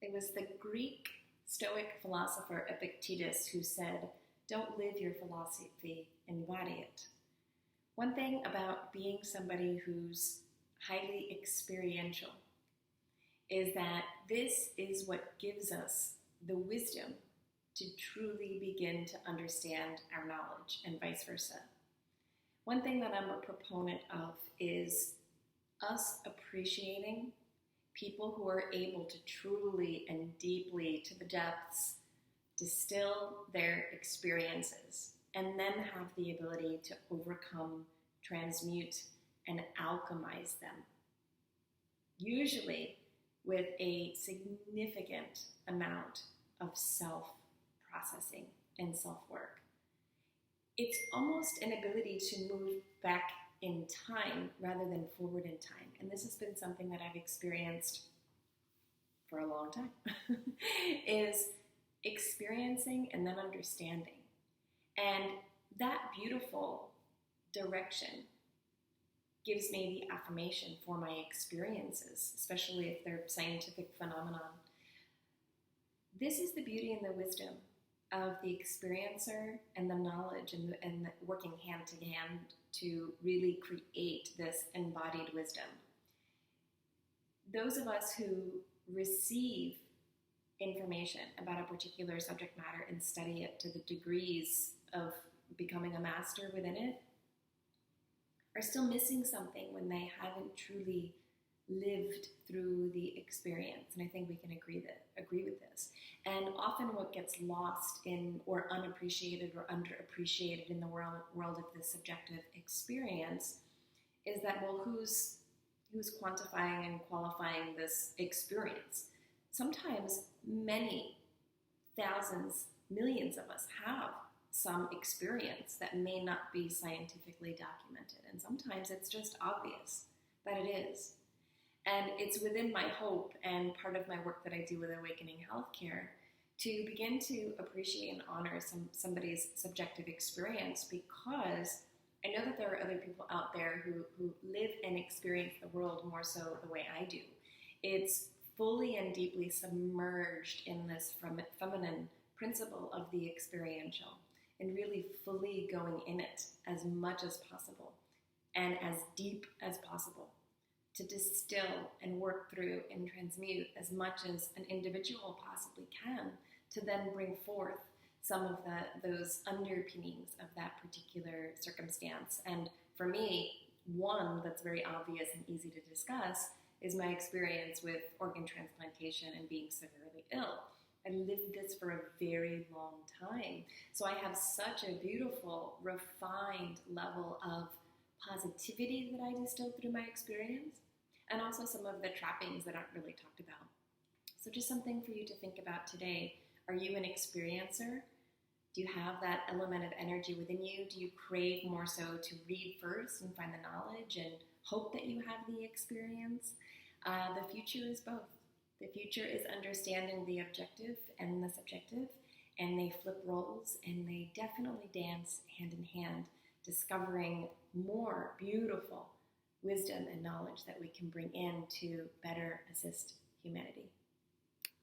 It was the Greek Stoic philosopher Epictetus who said, "Don't live your philosophy, embody it." One thing about being somebody who's highly experiential is that this is what gives us the wisdom to truly begin to understand our knowledge and vice versa. One thing that I'm a proponent of is us appreciating people who are able to truly and deeply, to the depths, distill their experiences and then have the ability to overcome, transmute, and alchemize them. Usually with a significant amount of self-processing and self-work. It's almost an ability to move back in time rather than forward in time. And this has been something that I've experienced for a long time, is experiencing and then understanding. And that beautiful direction gives me the affirmation for my experiences, especially if they're scientific phenomenon. This is the beauty and the wisdom of the experiencer and the knowledge and the working hand to hand to really create this embodied wisdom. Those of us who receive information about a particular subject matter and study it to the degrees of becoming a master within it are still missing something when they haven't truly lived through the experience. And I think we can agree with this. And often what gets lost in or unappreciated or underappreciated in the world of the subjective experience is that, well, who's quantifying and qualifying this experience? Sometimes many thousands, millions of us have some experience that may not be scientifically documented. And sometimes it's just obvious that it is. And it's within my hope and part of my work that I do with Awakening Healthcare to begin to appreciate and honor somebody's subjective experience, because I know that there are other people out there who live and experience the world more so the way I do. It's fully and deeply submerged in this feminine principle of the experiential and really fully going in it as much as possible and as deep as possible to distill and work through and transmute as much as an individual possibly can to then bring forth some of those underpinnings of that particular circumstance. And for me, one that's very obvious and easy to discuss is my experience with organ transplantation and being severely ill. I lived this for a very long time. So I have such a beautiful, refined level of positivity that I distilled through my experience, and also some of the trappings that aren't really talked about. So just something for you to think about today. Are you an experiencer? Do you have that element of energy within you? Do you crave more so to read first and find the knowledge and hope that you have the experience? The future is both. The future is understanding the objective and the subjective, and they flip roles and they definitely dance hand in hand, discovering more beautiful wisdom and knowledge that we can bring in to better assist humanity.